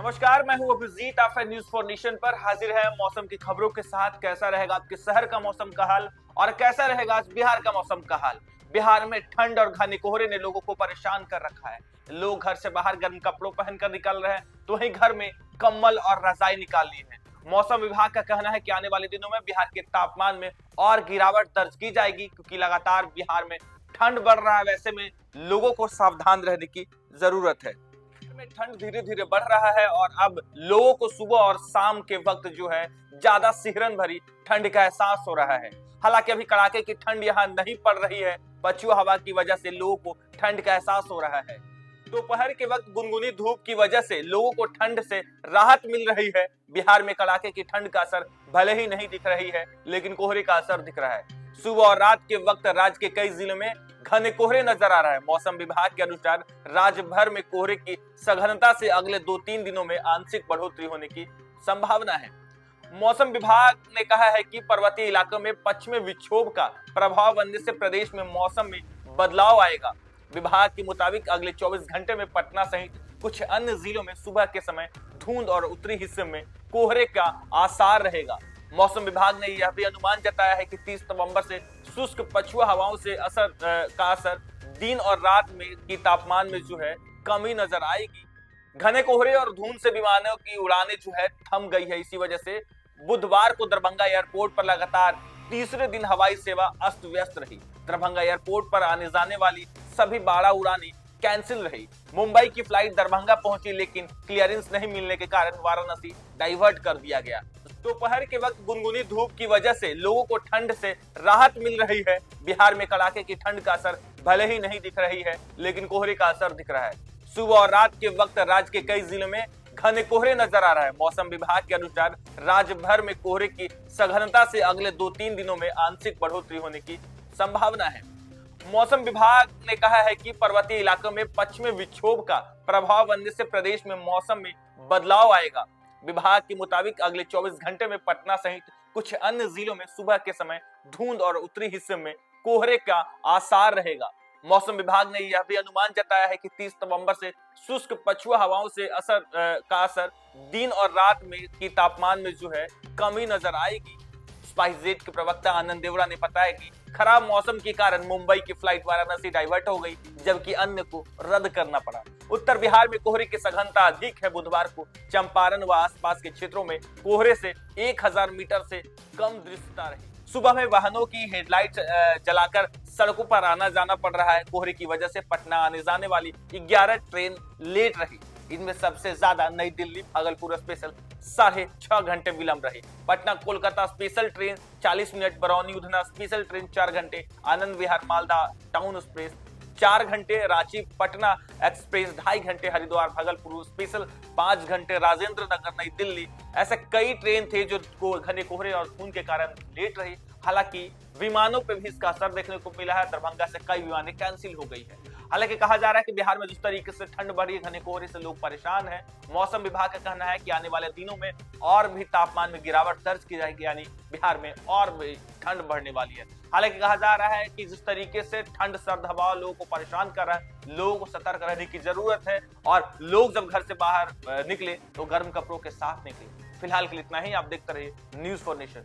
नमस्कार, मैं हूं अभिजीत। आप न्यूज फॉर नेशन पर हाजिर है मौसम की खबरों के साथ। कैसा रहेगा आपके शहर का मौसम का हाल और कैसा रहेगा आज बिहार का मौसम का हाल। बिहार में ठंड और घने कोहरे ने लोगों को परेशान कर रखा है। लोग घर से बाहर गर्म कपड़ों पहनकर निकल रहे हैं तो वहीं घर में कम्बल और रजाई निकाल ली है। मौसम विभाग का कहना है कि आने वाले दिनों में बिहार के तापमान में और गिरावट दर्ज की जाएगी, क्योंकि लगातार बिहार में ठंड बढ़ रहा है। वैसे में लोगों को सावधान रहने की जरूरत है। में ठंड धीरे धीरे बढ़ रहा है और अब लोगों को सुबह और शाम के वक्त जो है ज्यादा सिहरन भरी ठंड का एहसास हो रहा है। हालांकि अभी कड़ाके की ठंड यहाँ नहीं पड़ रही है। पछुआ हवा की वजह से लोगों को ठंड का एहसास हो रहा है। दोपहर के वक्त गुनगुनी धूप की वजह से लोगों को ठंड से राहत मिल रही है। बिहार में कड़ाके की ठंड का असर भले ही नहीं दिख रही है, लेकिन कोहरे का असर दिख रहा है। सुबह और रात के वक्त राज्य के कई जिलों में घने कोहरे नजर आ रहा है। मौसम विभाग के अनुसार राज्य भर में कोहरे की सघनता से अगले 2-3 दिनों में आंशिक बढ़ोतरी होने की संभावना है। मौसम विभाग ने कहा है कि पर्वतीय इलाकों में पश्चिमी विक्षोभ का प्रभाव बनने से प्रदेश में मौसम में बदलाव आएगा। विभाग के मुताबिक अगले 24 घंटे में पटना सहित कुछ अन्य जिलों में सुबह के समय धुंध और उत्तरी हिस्से में कोहरे का आसार रहेगा। मौसम विभाग ने यह भी अनुमान जताया है कि 30 नवंबर से शुष्क पछुआ हवाओं से का असर दिन और रात में की तापमान में जो है कमी नजर आएगी। घने कोहरे और धुंध से विमानों की उड़ानें जो है थम गई है। इसी वजह से बुधवार को दरभंगा एयरपोर्ट पर लगातार तीसरे दिन हवाई सेवा अस्त व्यस्त रही। दरभंगा एयरपोर्ट पर आने जाने वाली सभी 12 उड़ानें कैंसिल रही। मुंबई की फ्लाइट दरभंगा पहुंची, लेकिन क्लियरेंस नहीं मिलने के कारण वाराणसी डाइवर्ट कर दिया गया। दोपहर के वक्त गुनगुनी धूप की वजह से लोगों को ठंड से राहत मिल रही है। बिहार में कड़ाके की ठंड का असर भले ही नहीं दिख रही है, लेकिन कोहरे का असर दिख रहा है। सुबह और रात के वक्त राज्य के कई जिलों में घने कोहरे नजर आ रहा है। मौसम विभाग के अनुसार राज्य भर में कोहरे की सघनता से अगले 2-3 दिनों में आंशिक बढ़ोतरी होने की संभावना है। मौसम विभाग ने कहा है कि पर्वतीय इलाकों में पश्चिमी विक्षोभ का प्रभाव बनने से प्रदेश में मौसम में बदलाव आएगा। विभाग के मुताबिक अगले 24 घंटे में पटना सहित कुछ अन्य जिलों में सुबह के समय धुंध और उत्तरी हिस्से में कोहरे का आसार रहेगा। मौसम विभाग ने यह भी अनुमान जताया है कि 30 नवंबर से शुष्क पछुआ हवाओं से का असर दिन और रात में की तापमान में जो है कमी नजर आएगी। स्पाइसजेट के प्रवक्ता आनंद देवड़ा ने बताया कि खराब मौसम के कारण मुंबई की फ्लाइट वाराणसी डाइवर्ट हो गई, जबकि अन्य को रद्द करना पड़ा। उत्तर बिहार में कोहरे की सघनता अधिक है। बुधवार को चंपारण व आसपास के क्षेत्रों में कोहरे से 1000 मीटर से कम दृश्यता रही। सुबह में वाहनों की हेडलाइट जलाकर सड़कों पर आना जाना पड़ रहा है। कोहरे की वजह से पटना आने जाने वाली 11 ट्रेन लेट रही। इनमें सबसे ज्यादा नई दिल्ली भागलपुर स्पेशल 6.5 घंटे विलंब रही। Patna Kolkata special train 40 minute, Barauni Udhna special train 4 घंटे, आनंद विहार मालदा टाउन एक्सप्रेस 4 घंटे, रांची पटना एक्सप्रेस 2.5 घंटे, हरिद्वार भागलपुर स्पेशल 5 घंटे, राजेंद्र नगर नई दिल्ली, ऐसे कई ट्रेन थे जो घने कोहरे और धुंध के कारण लेट रही। हालांकि विमानों पे भी इसका असर देखने को मिला है। दरभंगा से कई विमानें कैंसिल हो गई है। हालांकि कहा जा रहा है कि बिहार में जिस तरीके से ठंड बढ़ी, घने कोहरे से लोग परेशान हैं। मौसम विभाग का कहना है कि आने वाले दिनों में और भी तापमान में गिरावट दर्ज की जाएगी, यानी बिहार में और भी ठंड बढ़ने वाली है। हालांकि कहा जा रहा है कि जिस तरीके से ठंड सर्द हवा लोगों को परेशान कर रहा है, लोगों को सतर्क रहने की जरूरत है और लोग जब घर से बाहर निकले तो गर्म कपड़ों के साथ निकले। फिलहाल के लिए इतना ही। आप देखते रहिए न्यूज फॉर नेशन।